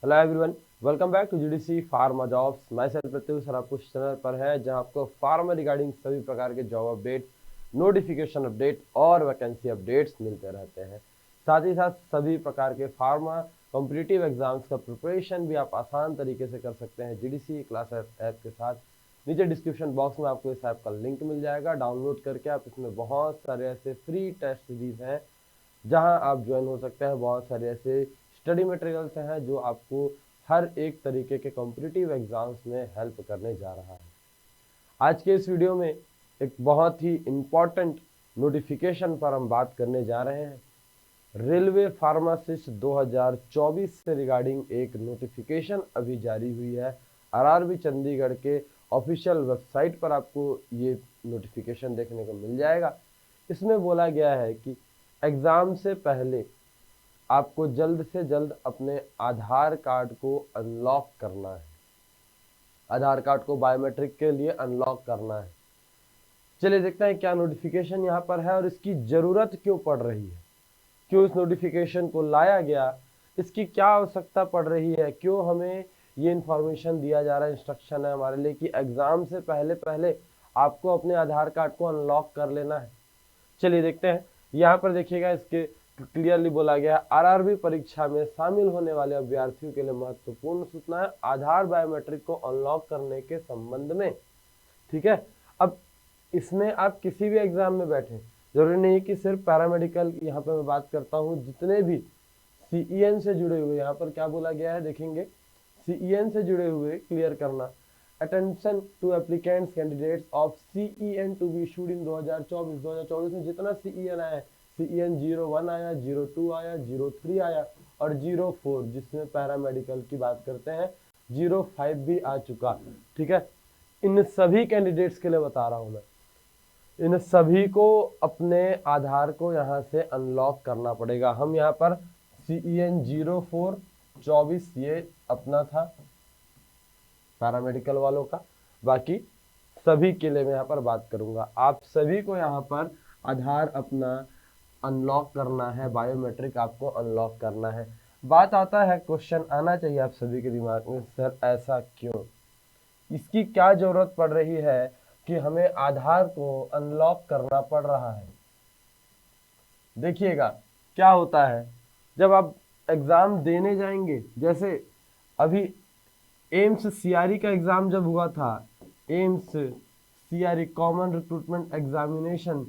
Hello everyone, welcome back to GDC pharma jobs. मैं sir Pratyush sir आपको इस channel पर है जहां आपको फार्मा रिगार्डिंग सभी प्रकार के जॉब अपडेट, नोटिफिकेशन अपडेट और वैकेंसी अपडेट्स मिलते रहते हैं। साथ ही साथ सभी प्रकार के फार्मा कॉम्पिटिटिव एग्जाम्स का प्रिपरेशन भी आप आसान तरीके से कर सकते हैं जीडीसी क्लास ऐप के साथ। नीचे डिस्क्रिप्शन बॉक्स में आपको इस ऐप का लिंक मिल जाएगा, डाउनलोड करके आप इसमें बहुत सारे ऐसे फ्री टेस्ट सीरीज हैं जहां आप ज्वाइन हो सकते हैं। बहुत सारे ऐसे स्टडी मटेरियल्स हैं जो आपको हर एक तरीके के कॉम्पिटिटिव एग्जाम्स में हेल्प करने जा रहा है। आज के इस वीडियो में एक बहुत ही इम्पॉर्टेंट नोटिफिकेशन पर हम बात करने जा रहे हैं। रेलवे फार्मासिस्ट 2024 से रिगार्डिंग एक नोटिफिकेशन अभी जारी हुई है। आरआरबी चंडीगढ़ के ऑफिशियल वेबसाइट पर आपको ये नोटिफिकेशन देखने को मिल जाएगा। इसमें बोला गया है कि एग्ज़ाम से पहले आपको जल्द से जल्द अपने आधार कार्ड को अनलॉक करना है। आधार कार्ड को बायोमेट्रिक के लिए अनलॉक करना है। चलिए देखते हैं क्या नोटिफिकेशन यहाँ पर है और इसकी ज़रूरत क्यों पड़ रही है, क्यों इस नोटिफिकेशन को लाया गया, इसकी क्या आवश्यकता पड़ रही है, क्यों हमें ये इन्फॉर्मेशन दिया जा रहा है, इंस्ट्रक्शन है हमारे लिए कि एग्ज़ाम से पहले पहले आपको अपने आधार कार्ड को अनलॉक कर लेना है। चलिए देखते हैं। यहाँ पर देखिएगा, इसके क्लियरली बोला गया है, आरआरबी परीक्षा में शामिल होने वाले अभ्यर्थियों के लिए महत्वपूर्ण सूचना है आधार बायोमेट्रिक को अनलॉक करने के संबंध में। ठीक है, अब इसमें आप किसी भी एग्जाम में बैठे, जरूरी नहीं है कि सिर्फ पैरामेडिकल, यहाँ पे मैं बात करता हूँ जितने भी सीईएन से जुड़े हुए, यहाँ पर क्या बोला गया है देखेंगे, सीईएन से जुड़े हुए क्लियर करना। Attention to applicants candidates of CEN to be issued in 2024 में जितना सीईएन आया है, सीईएन 01 आया, 02 आया, 03 आया और 04 जिसमें पैरामेडिकल की बात करते हैं, 05 भी आ चुका। ठीक है, इन सभी कैंडिडेट्स के लिए बता रहा हूं मैं, इन सभी को अपने आधार को यहाँ से अनलॉक करना पड़ेगा। हम यहाँ पर सीईएन 0424 ये अपना था पैरामेडिकल वालों का, बाकी सभी के लिए मैं यहाँ पर बात करूंगा। आप सभी को यहाँ पर आधार अपना अनलॉक करना है, बायोमेट्रिक आपको अनलॉक करना है। बात आता है, क्वेश्चन आना चाहिए आप सभी के दिमाग में, सर ऐसा क्यों, इसकी क्या जरूरत पड़ रही है कि हमें आधार को अनलॉक करना पड़ रहा है। देखिएगा क्या होता है, जब आप एग्जाम देने जाएंगे, जैसे अभी एम्स सीआरई का एग्जाम जब हुआ था, AIIMS CRE common recruitment examination,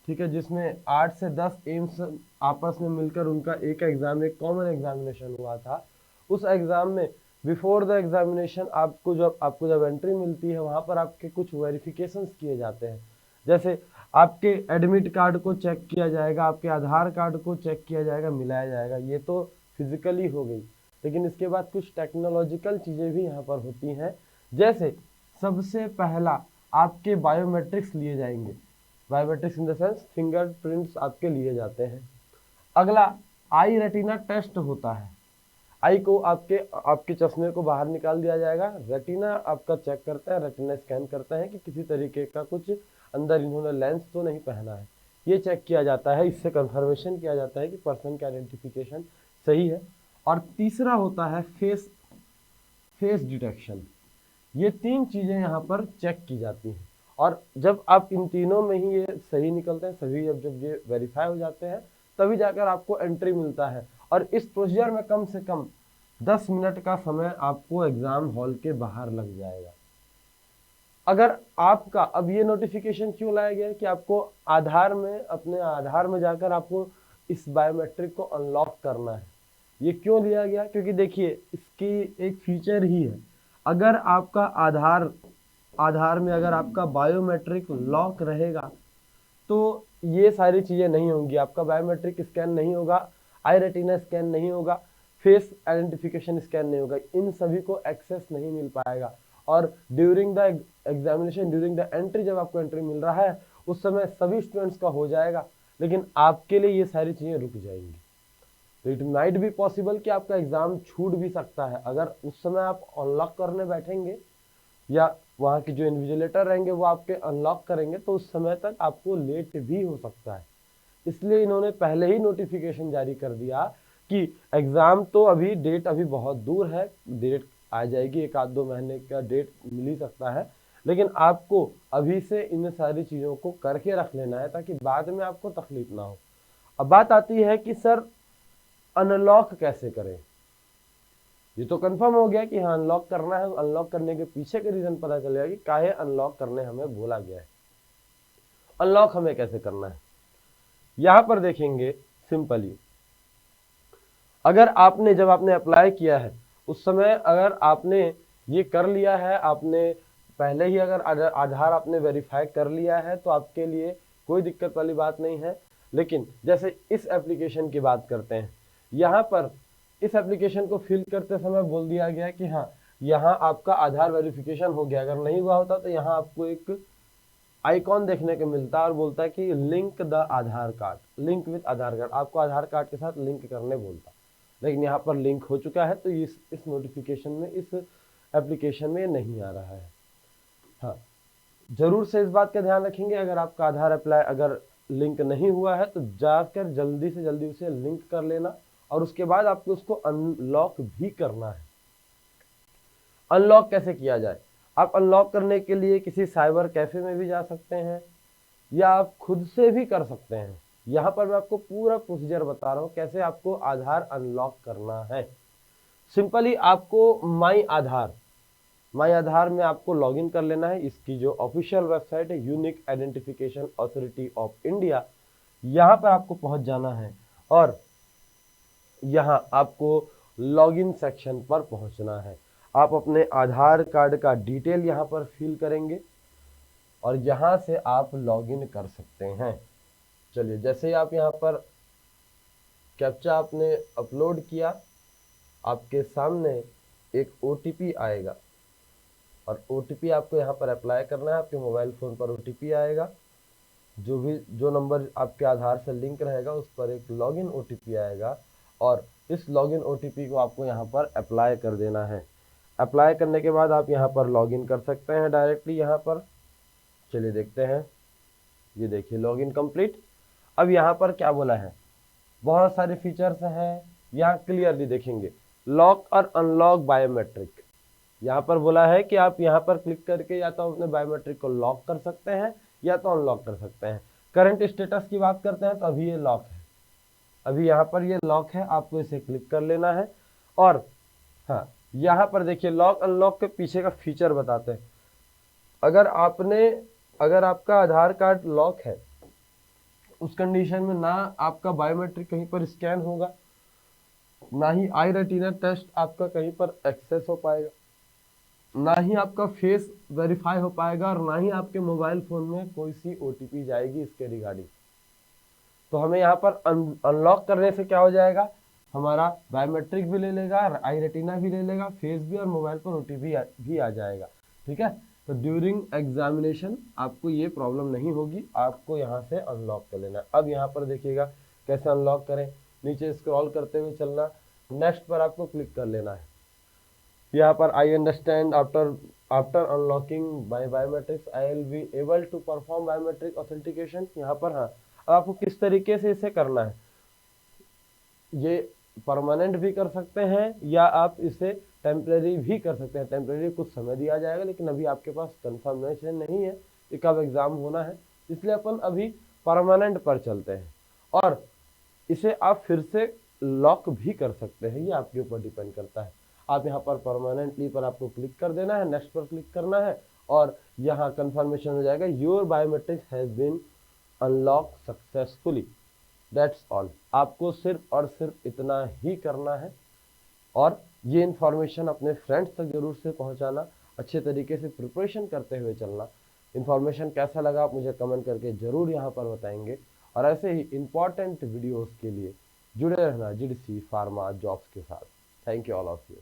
ठीक है, जिसमें 8 से 10 एम्स आपस में मिलकर उनका एक एग्जाम, एक कॉमन एग्जामिनेशन हुआ था। उस एग्जाम में बिफोर द एग्जामिनेशन आपको जब एंट्री मिलती है, वहाँ पर आपके कुछ वेरिफिकेशंस किए जाते हैं। जैसे आपके एडमिट कार्ड को चेक किया जाएगा, आपके आधार कार्ड को चेक किया जाएगा, मिलाया जाएगा, ये तो फिजिकली हो गई। लेकिन इसके बाद कुछ टेक्नोलॉजिकल चीज़ें भी यहाँ पर होती हैं। जैसे सबसे पहला आपके बायोमेट्रिक्स लिए जाएंगे, biometrics in the sense fingerprints आपके लिए जाते हैं। अगला आई रेटिना टेस्ट होता है। आई को आपके चश्मे को बाहर निकाल दिया जाएगा, रेटिना आपका चेक करता है, रेटिना स्कैन करता है कि किसी तरीके का कुछ अंदर इन्होंने लेंस तो नहीं पहना है, ये चेक किया जाता है। इससे कंफर्मेशन किया जाता है कि पर्सन का आइडेंटिफिकेशन सही है। और तीसरा होता है फेस डिटेक्शन। ये 3 चीज़ें यहाँ पर चेक की जाती हैं और जब आप इन तीनों में ही ये सही निकलते हैं, सभी जब ये वेरीफाई हो जाते हैं, तभी जाकर आपको एंट्री मिलता है। और इस प्रोसीजर में कम से कम 10 मिनट का समय आपको एग्जाम हॉल के बाहर लग जाएगा। अगर आपका, अब ये नोटिफिकेशन क्यों लाया गया है कि आपको आधार में, अपने आधार में जाकर आपको इस बायोमेट्रिक को अनलॉक करना है। ये क्यों लिया गया, क्योंकि देखिए इसकी एक फीचर ही है, अगर आपका आधार में अगर आपका बायोमेट्रिक लॉक रहेगा तो ये सारी चीज़ें नहीं होंगी, आपका बायोमेट्रिक स्कैन नहीं होगा, आई रेटिना स्कैन नहीं होगा, फेस आइडेंटिफिकेशन स्कैन नहीं होगा, इन सभी को एक्सेस नहीं मिल पाएगा। और during the examination, during the entry, जब आपको एंट्री मिल रहा है उस समय सभी स्टूडेंट्स का हो जाएगा, लेकिन आपके लिए ये सारी चीज़ें रुक जाएंगी। तो इट माइट भी पॉसिबल कि आपका एग्जाम छूट भी सकता है। अगर उस समय आप अनलॉक करने बैठेंगे या वहाँ के जो इन्विजिलेटर रहेंगे वो आपके अनलॉक करेंगे, तो उस समय तक आपको लेट भी हो सकता है। इसलिए इन्होंने पहले ही नोटिफिकेशन जारी कर दिया कि एग्ज़ाम तो अभी डेट अभी बहुत दूर है, डेट आ जाएगी, 1-2 महीने का डेट मिल ही सकता है, लेकिन आपको अभी से इन सारी चीज़ों को करके रख लेना है ताकि बाद में आपको तकलीफ ना हो। अब बात आती है कि सर अनलॉक कैसे करें। ये तो कंफर्म हो गया कि हाँ अनलॉक करना है, अनलॉक करने के पीछे के रीज़न पता चल गया कि काहे अनलॉक करने हमें बोला गया है। अनलॉक हमें कैसे करना है यहाँ पर देखेंगे सिंपली। अगर आपने जब आपने अप्लाई किया है उस समय अगर आपने ये कर लिया है, आपने पहले ही अगर आधार आपने वेरीफाई कर लिया है तो आपके लिए कोई दिक्कत वाली बात नहीं है। लेकिन जैसे इस एप्लीकेशन की बात करते हैं, यहाँ पर इस एप्लीकेशन को फिल करते समय बोल दिया गया कि हाँ यहाँ आपका आधार वेरिफिकेशन हो गया। अगर नहीं हुआ होता तो यहाँ आपको एक आइकॉन देखने को मिलता है और बोलता है कि link the Aadhaar card, link with Aadhaar card, आपको आधार कार्ड के साथ लिंक करने बोलता। लेकिन यहाँ पर लिंक हो चुका है तो इस नोटिफिकेशन में, इस एप्लीकेशन में नहीं आ रहा है। हाँ, जरूर से इस बात का ध्यान रखेंगे, अगर आपका आधार अप्लाई अगर लिंक नहीं हुआ है तो जाकर जल्दी से जल्दी उसे लिंक कर लेना और उसके बाद आपको उसको अनलॉक भी करना है। अनलॉक कैसे किया जाए? आप अनलॉक करने के लिए किसी साइबर कैफे में भी जा सकते हैं या आप खुद से भी कर सकते हैं। यहाँ पर मैं आपको पूरा प्रोसीजर बता रहा हूँ कैसे आपको आधार अनलॉक करना है। सिंपली आपको माई आधार में आपको लॉगिन कर लेना है। इसकी जो ऑफिशियल वेबसाइट है unique identification authority of India, यहाँ पर आपको पहुँच जाना है और यहाँ आपको लॉगिन सेक्शन पर पहुँचना है। आप अपने आधार कार्ड का डिटेल यहाँ पर फिल करेंगे और यहाँ से आप लॉगिन कर सकते हैं। चलिए, जैसे ही आप यहाँ पर कैप्चा आपने अपलोड किया, आपके सामने एक OTP आएगा और OTP आपको यहाँ पर अप्लाई करना है। आपके मोबाइल फ़ोन पर OTP आएगा, जो नंबर आपके आधार से लिंक रहेगा उस पर एक लॉगिन OTP आएगा और इस लॉगिन OTP को आपको यहाँ पर अप्लाई कर देना है। अप्लाई करने के बाद आप यहाँ पर लॉगिन कर सकते हैं डायरेक्टली यहाँ पर। चलिए देखते हैं, ये देखिए लॉगिन कंप्लीट। अब यहाँ पर क्या बोला है, बहुत सारे फीचर्स हैं, यहाँ क्लियरली देखेंगे लॉक और अनलॉक बायोमेट्रिक। यहाँ पर बोला है कि आप यहाँ पर क्लिक करके या तो अपने बायोमेट्रिक को लॉक कर सकते हैं या तो अनलॉक कर सकते हैं। करंट स्टेटस की बात करते हैं तो अभी ये लॉक है, अभी यहाँ पर ये लॉक है, आपको इसे क्लिक कर लेना है। और हाँ, यहाँ पर देखिए लॉक अनलॉक के पीछे का फीचर बताते हैं। अगर आपका आधार कार्ड लॉक है उस कंडीशन में ना आपका बायोमेट्रिक कहीं पर स्कैन होगा, ना ही आई रेटिना टेस्ट आपका कहीं पर एक्सेस हो पाएगा, ना ही आपका फेस वेरीफाई हो पाएगा और ना ही आपके मोबाइल फोन में कोई सी OTP जाएगी इसके रिगार्डिंग। तो हमें यहाँ पर अनलॉक करने से क्या हो जाएगा, हमारा बायोमेट्रिक भी ले लेगा, आई रेटिना भी ले लेगा, फेस भी, और मोबाइल पर OTP भी आ जाएगा। ठीक है, तो ड्यूरिंग एग्जामिनेशन आपको ये प्रॉब्लम नहीं होगी, आपको यहाँ से अनलॉक कर लेना। अब यहाँ पर देखिएगा कैसे अनलॉक करें, नीचे स्क्रॉल करते हुए चलना, नेक्स्ट पर आपको क्लिक कर लेना है। यहाँ पर I understand after unlocking my biometrics I will be able to perform biometric authentication. यहाँ पर हाँ, अब आपको किस तरीके से इसे करना है, ये परमानेंट भी कर सकते हैं या आप इसे टेम्परेरी भी कर सकते हैं। टेम्परेरी कुछ समय दिया जाएगा, लेकिन अभी आपके पास कंफर्मेशन नहीं है कि कब एग्ज़ाम होना है, इसलिए अपन अभी परमानेंट पर चलते हैं। और इसे आप फिर से लॉक भी कर सकते हैं, ये आपके ऊपर डिपेंड करता है। आप यहाँ पर परमानेंटली पर आपको क्लिक कर देना है, नेक्स्ट पर क्लिक करना है और यहाँ कंफर्मेशन हो जाएगा your biometrics has been unlock successfully. That's all. आपको सिर्फ और सिर्फ इतना ही करना है और ये इन्फॉर्मेशन अपने फ्रेंड्स तक जरूर से पहुंचाना, अच्छे तरीके से प्रिपरेशन करते हुए चलना। इन्फॉर्मेशन कैसा लगा आप मुझे कमेंट करके ज़रूर यहाँ पर बताएंगे और ऐसे ही इम्पॉर्टेंट वीडियोस के लिए जुड़े रहना GDC फार्मा जॉब्स के साथ। Thank you all of you.